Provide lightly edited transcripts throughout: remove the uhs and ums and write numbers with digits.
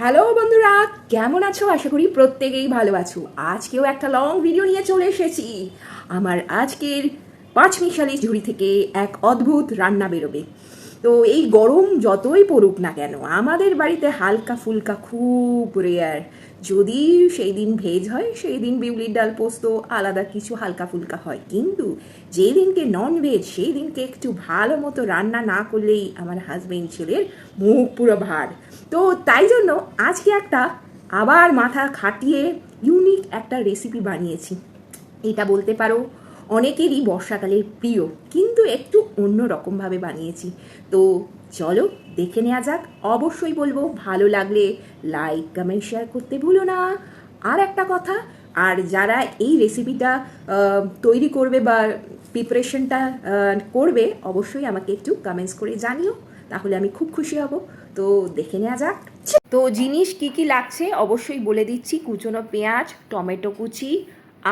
Hello বন্ধুরা, কেমন আছো? আশা করি প্রত্যেকেই ভালো আছো। আজকেও একটা লং ভিডিও নিয়ে চলে এসেছি। আমার আজকের পাঁচমিশালি ঝুড়ি থেকে এক অদ্ভুত রান্না বেরোবে। তো এই গরম যতই পড়ুক না কেন, আমাদের বাড়িতে হালকা ফুলকা খুব রেয়ার। যদি সেই দিন ভেজ হয়, সেই দিন বিউলির ডাল পোস্ত আলাদা কিছু হালকা ফুলকা হয়, কিন্তু যেই দিনকে নন ভেজ সেই দিনকে একটু ভালো মতো রান্না না করলেই আমার হাজবেন্ড ছেলের মুখ পুরো ভার। তো তাই জন্য আজকে একটা আবার মাথা খাটিয়ে ইউনিক একটা রেসিপি বানিয়েছি। এটা বলতে পারো অনেকেরই বর্ষাকালের প্রিয়, কিন্তু একটু অন্য রকমভাবে বানিয়েছি। তো চলো দেখে নেওয়া যাক। অবশ্যই বলবো ভালো লাগলে লাইক কমেন্ট শেয়ার করতে ভুলো না। আর একটা কথা, আর যারা এই রেসিপিটা তৈরি করবে বা প্রিপারেশনটা করবে, অবশ্যই আমাকে একটু কমেন্টস করে জানিও, তাহলে আমি খুব খুশি হব। তো দেখে নেওয়া যাক। তো জিনিস কি কি লাগছে অবশ্যই বলে দিচ্ছি। কুচনো পেঁয়াজ, টমেটো কুচি,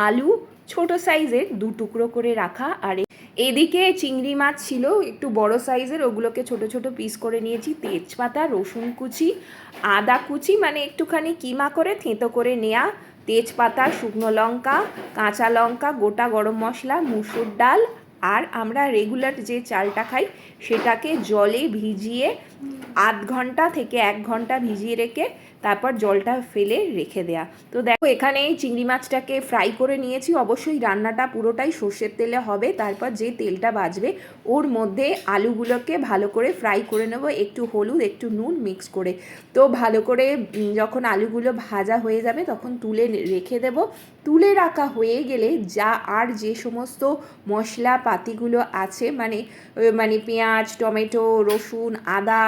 আলু ছোট সাইজের 2 টুকরো করে রাখা, আর এদিকে চিংড়ি মাছ ছিল একটু বড় সাইজের, ওগুলোকে ছোট ছোট পিস করে নিয়েছি। তেজপাতা, রসুন কুচি, আদা কুচি মানে একটুখানি কিমা করে থেঁতো করে নেওয়া, তেজপাতা, শুকনো লঙ্কা, কাঁচা লঙ্কা, গোটা গরম মশলা, মুসুর ডাল, আর আমরা রেগুলার যে চালটা খাই সেটাকে জলে ভিজিয়ে আধ ঘন্টা থেকে 1 ঘন্টা ভিজিয়ে রেখে তারপর জলটা ফেলে রেখে দেয়া। তো দেখো এখানে চিংড়ি মাছটাকে ফ্রাই করে নিয়েছি। অবশ্যই রান্নাটা পুরোটাই সর্ষের তেলে হবে। তারপর যে তেলটা বাঁচবে ওর মধ্যে আলুগুলোকে ভালো করে ফ্রাই করে নেব, একটু হলুদ একটু নুন মিক্স করে। তো ভালো করে যখন আলুগুলো ভাজা হয়ে যাবে তখন তুলে রেখে দেব। তুলে রাখা হয়ে গেলে আর যে সমস্ত মশলা পাতিগুলো আছে, মানে পেঁয়াজ, টমেটো, রসুন, আদা,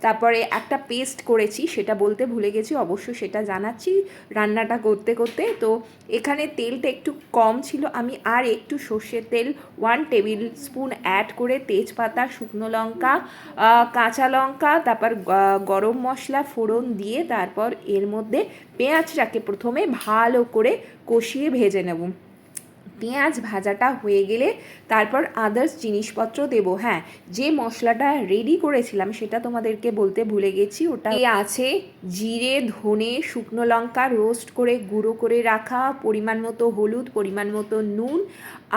তারপরে একটা পেস্ট করেছি, সেটা বলতে ভুলে গেছি, অবশ্যই সেটা জানাচ্ছি রান্নাটা করতে করতে। তো এখানে তেলটা একটু কম ছিল, আমি আর একটু সর্ষের তেল 1 টেবিল স্পুন অ্যাড করে তেজপাতা, শুকনো লঙ্কা, কাঁচা লঙ্কা, তারপর গরম মশলা ফোড়ন দিয়ে তারপর এর মধ্যে পেঁয়াজটাকে প্রথমে ভালো করে কষিয়ে ভেজে নেব। পেঁয়াজ ভাজাটা হয়ে গেলে তারপর আদার্স জিনিসপত্র দেব। হ্যাঁ, যে মশলাটা রেডি করেছিলাম সেটা তোমাদেরকে বলতে ভুলে গেছি। ওটা আছে জিরে, ধনে, শুকনো লঙ্কা রোস্ট করে গুঁড়ো করে রাখা, পরিমাণ মতো হলুদ, পরিমাণ মতো নুন,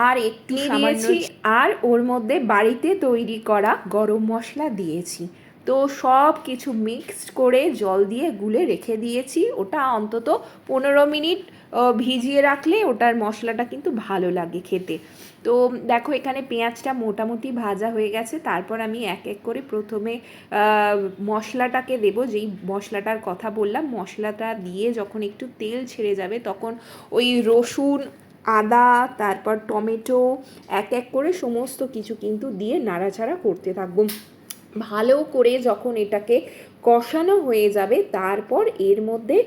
আর একটু দিয়েছি, আর ওর মধ্যে বাড়িতে তৈরি করা গরম মশলা দিয়েছি। তো সব কিছু মিক্সড করে জল দিয়ে গুলে রেখে দিয়েছি। ওটা অন্তত 15 মিনিট ভিজিয়ে রাখলে ওটার মশলাটা কিন্তু ভালো লাগে খেতে। তো দেখো এখানে পেঁয়াজটা মোটামুটি ভাজা হয়ে গেছে। তারপর আমি এক এক করে প্রথমে মশলাটাকে দেব, যেই মশলাটার কথা বললাম। মশলাটা দিয়ে যখন একটু তেল ছেড়ে যাবে তখন ওই রসুন, আদা, তারপর টমেটো এক এক করে সমস্ত কিছু কিন্তু দিয়ে নাড়াচাড়া করতে থাকবো ভালো করে। যখন এটাকে কষানো হয়ে যাবে তারপর এর মধ্যে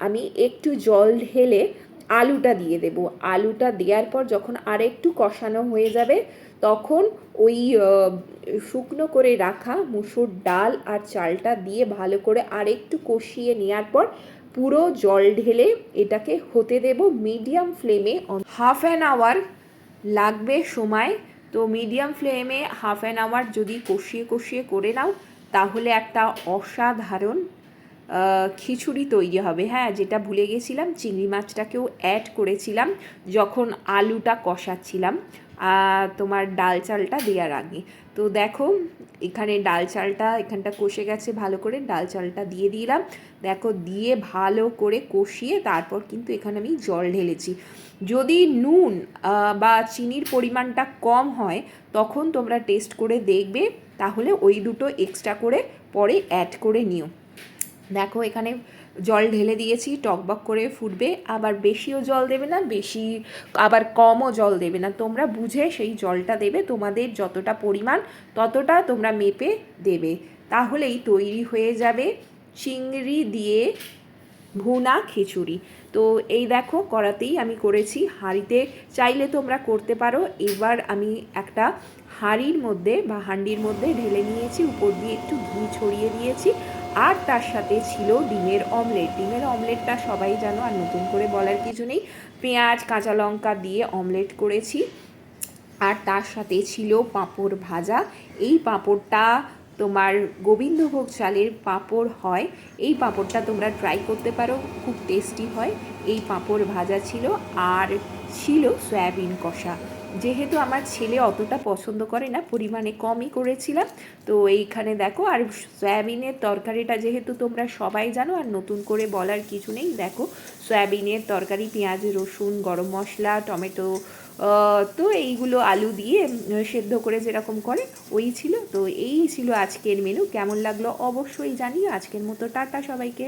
আমি একটু জল ঢেলে আলুটা দিয়ে দেব। আলুটা দেওয়ার পর যখন আরেকটু কষানো হয়ে যাবে তখন ওই শুকনো করে রাখা মুসুর ডাল আর চালটা দিয়ে ভালো করে আরেকটু কষিয়ে নেওয়ার পর পুরো জল ঢেলে এটাকে হতে দেব মিডিয়াম ফ্লেমে। হাফ অ্যান আওয়ার লাগবে সময়। তো মিডিয়াম ফ্লেমে হাফ অ্যান আওয়ার যদি কষিয়ে কষিয়ে করে নাও তাহলে একটা অসাধারণ খিচুড়ি তৈরি হবে। হ্যাঁ, যেটা ভুলে গেছিলাম, চিংড়ি মাছটাকেও অ্যাড করেছিলাম যখন আলুটা কষাচ্ছিলাম তোমার ডাল চালটা দেওয়ার আগে। তো দেখো এখানে ডাল চালটা এখানটা কষে গেছে ভালো করে, ডাল চালটা দিয়ে দিলাম। দেখো দিয়ে ভালো করে কষিয়ে তারপর কিন্তু এখানে আমি জল ঢেলেছি। যদি নুন বা চিনির পরিমাণটা কম হয় তখন তোমরা টেস্ট করে দেখবে, তাহলে ওই দুটো এক্সট্রা করে পরে অ্যাড করে নিও। দেখো এখানে জল ঢেলে দিয়েছি, টকবক করে ফুটবে। আবার বেশিও জল দেবে না, বেশি আবার কমও জল দেবে না, তোমরা বুঝে সেই জলটা দেবে। তোমাদের যতটা পরিমাণ ততটা তোমরা মেপে দেবে, তাহলেই তৈরি হয়ে যাবে চিংড়ি দিয়ে ভুনা খিচুড়ি। তো এই দেখো কড়াতেই আমি করেছি, হাঁড়িতে চাইলে তোমরা করতে পারো। এবার আমি একটা হাঁড়ির মধ্যে বা হাঁডির মধ্যে ঢেলে নিয়েছি, উপর দিয়ে একটু ঘি ছড়িয়ে দিয়েছি, আর তার সাথে ছিল ডিমের অমলেট। ডিমের অমলেটটা সবাই জানো, আর নতুন করে বলার কিছু নেই। পেঁয়াজ কাঁচা লঙ্কা দিয়ে অমলেট করেছি, আর তার সাথে ছিল পাঁপড় ভাজা। এই পাঁপড়টা তোমার গোবিন্দভোগ চালের পাঁপড় হয়। এই পাঁপড়টা তোমরা ট্রাই করতে পারো, খুব টেস্টি হয়। এই পাঁপড় ভাজা ছিল, আর ছিল সয়াবিন কষা। যেহেতু আমার ছেলে অতটা পছন্দ করে না, পরিমাণে কমই করেছিলাম। তো এইখানে দেখো, আর সয়াবিনের তরকারিটা যেহেতু তোমরা সবাই জানো, আর নতুন করে বলার কিছু নেই। দেখো, সয়াবিনের তরকারি, পেঁয়াজ রসুন গরম মশলা টমেটো, তো এইগুলো আলু দিয়ে সেদ্ধ করে যেরকম করে ওই ছিল। তো এই ছিল আজকের মেনু। কেমন লাগলো অবশ্যই জানিও। আজকের মতো টাটা সবাইকে।